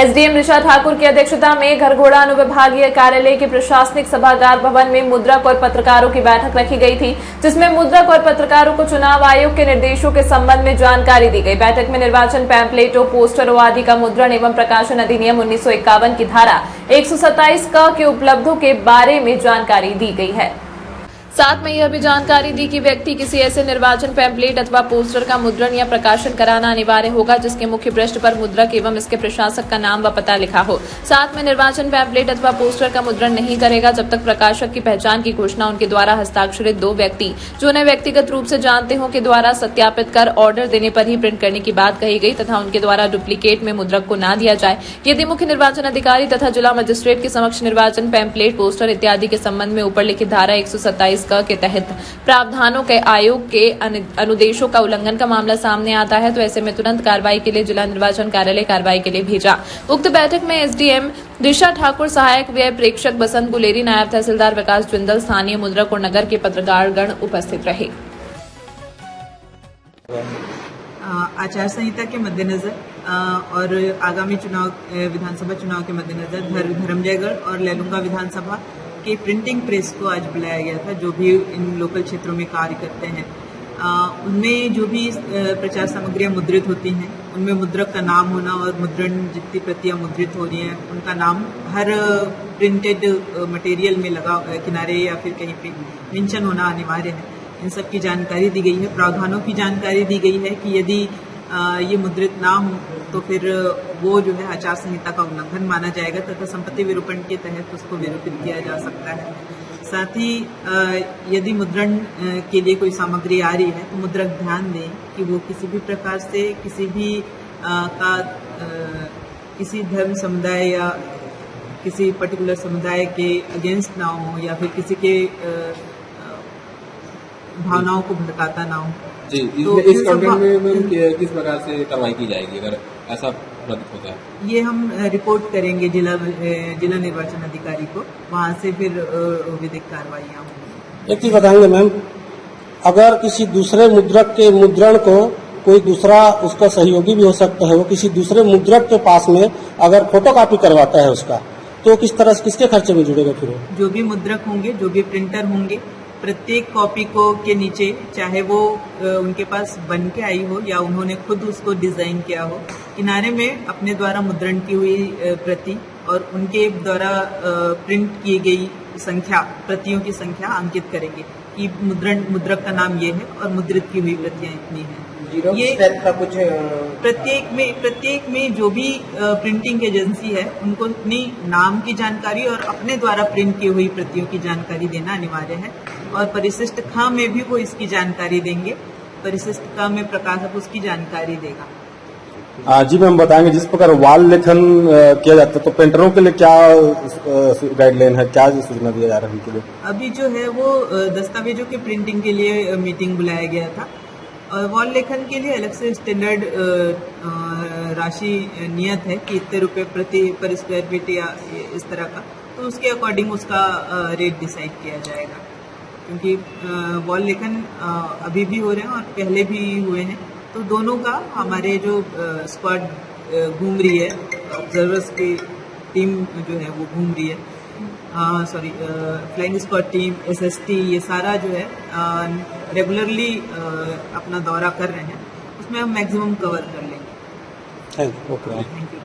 SDM ऋषा ठाकुर की अध्यक्षता में घरघोड़ा अनुविभागीय कार्यालय के प्रशासनिक सभागार भवन में मुद्रक और पत्रकारों की बैठक रखी गई थी, जिसमें मुद्रक और पत्रकारों को चुनाव आयोग के निर्देशों के संबंध में जानकारी दी गई। बैठक में निर्वाचन पैम्पलेटों, पोस्टरों आदि का मुद्रण एवं प्रकाशन अधिनियम 1951 की धारा 127 क के उपलब्धों के बारे में जानकारी दी गई है। साथ में यह भी जानकारी दी कि व्यक्ति किसी ऐसे निर्वाचन पैम्पलेट अथवा पोस्टर का मुद्रण या प्रकाशन कराना अनिवार्य होगा जिसके मुख्य पृष्ठ पर मुद्रक एवं इसके प्रशासक का नाम व पता लिखा हो। साथ में निर्वाचन पैम्पलेट अथवा पोस्टर का मुद्रण नहीं करेगा जब तक प्रकाशक की पहचान की घोषणा उनके द्वारा हस्ताक्षरित 2 व्यक्ति जो उन्हें व्यक्तिगत रूप से जानते हों के द्वारा सत्यापित कर ऑर्डर देने पर ही प्रिंट करने की बात कही गई तथा उनके द्वारा डुप्लीकेट में मुद्रक को न दिया जाए। यदि मुख्य निर्वाचन अधिकारी तथा जिला मजिस्ट्रेट के समक्ष निर्वाचन पैम्पलेट, पोस्टर इत्यादि के संबंध में ऊपर लिखित धारा 127 के तहत प्रावधानों के आयोग के अनुदेशों का उल्लंघन का मामला सामने आता है तो ऐसे में तुरंत कार्रवाई के लिए जिला निर्वाचन कार्यालय कार्रवाई के लिए भेजा। उक्त बैठक में एसडीएम ऋषा ठाकुर, सहायक व्यय प्रेक्षक बसंत गुलेरी, नायब तहसीलदार विकास जिंदल, स्थानीय मुद्रक और नगर के पत्रकारगण उपस्थित रहे। आचार संहिता के मद्देनजर और आगामी चुनाव, विधानसभा चुनाव के मद्देनजर धर्मजयगढ़ और लैलूंगा विधानसभा के प्रिंटिंग प्रेस को आज बुलाया गया था। जो भी इन लोकल क्षेत्रों में कार्य करते हैं उनमें जो भी प्रचार सामग्रियां मुद्रित होती हैं उनमें मुद्रक का नाम होना और मुद्रण जितनी प्रतियां मुद्रित हो रही हैं उनका नाम हर प्रिंटेड मटेरियल में लगा किनारे या फिर कहीं पे मेंशन होना अनिवार्य है। इन सब की जानकारी दी गई है। प्रावधानों की जानकारी दी गई है कि यदि ये मुद्रित ना हो तो फिर वो जो है आचार संहिता का उल्लंघन माना जाएगा तथा संपत्ति विरूपण के तहत उसको विरूपित किया जा सकता है। साथ ही यदि मुद्रण के लिए कोई सामग्री आ रही है तो मुद्रक ध्यान दें कि वो किसी भी प्रकार से किसी भी किसी धर्म समुदाय या किसी पर्टिकुलर समुदाय के अगेंस्ट ना हो या फिर किसी के भावनाओं को भड़काता ना हो। जी, तो इस कंटेंट में किस प्रकार से कार्रवाई की जाएगी अगर ऐसा प्रतीत होता है? ये हम रिपोर्ट करेंगे जिला निर्वाचन अधिकारी को, वहाँ से फिर विधिक कार्रवाइयाँ होंगी। एक चीज बताएंगे मैम, अगर किसी दूसरे मुद्रक के मुद्रण को कोई दूसरा उसका सहयोगी भी हो सकता है, वो किसी दूसरे मुद्रक के पास में अगर फोटोकॉपी करवाता है उसका, तो किस तरह से किसके खर्चे में जुड़ेगा? फिर जो भी मुद्रक होंगे, जो भी प्रिंटर होंगे, प्रत्येक कॉपी को के नीचे चाहे वो उनके पास बन के आई हो या उन्होंने खुद उसको डिजाइन किया हो, किनारे में अपने द्वारा मुद्रण की हुई प्रति और उनके द्वारा प्रिंट की गई संख्या, प्रतियों की संख्या अंकित करेंगे कि मुद्रक का नाम ये है और मुद्रित की हुई प्रतियां इतनी हैं। ये का कुछ प्रत्येक में जो भी प्रिंटिंग एजेंसी है उनको अपनी नाम की जानकारी और अपने द्वारा प्रिंट की हुई प्रतियों की जानकारी देना अनिवार्य है और परिशिष्ट ख में भी वो इसकी जानकारी देंगे। परिशिष्ट क में प्रकाशक उसकी जानकारी देगा। जी मैम, बताएंगे जिस प्रकार वाल लेखन किया जाता है तो प्रिंटरों के लिए क्या गाइडलाइन है, क्या सूचना दिया जा रहा है उनके लिए? अभी जो है वो दस्तावेजों के प्रिंटिंग के लिए मीटिंग बुलाया गया था और वॉल लेखन के लिए अलग से स्टैंडर्ड राशि नियत है कि इतने रुपए प्रति पर स्क्वायर फीट या इस तरह का, तो उसके अकॉर्डिंग उसका रेट डिसाइड किया जाएगा। क्योंकि वॉल लेखन अभी भी हो रहे हैं और पहले भी हुए हैं, तो दोनों का हमारे जो स्क्वाड घूम रही है, ऑब्जर्वर्स की टीम जो है वो घूम रही है, फ्लाइंग स्क्वाड टीम, एसएसटी, ये सारा जो है रेगुलरली अपना दौरा कर रहे हैं, उसमें हम मैक्सिमम कवर कर लेंगे। Thank you.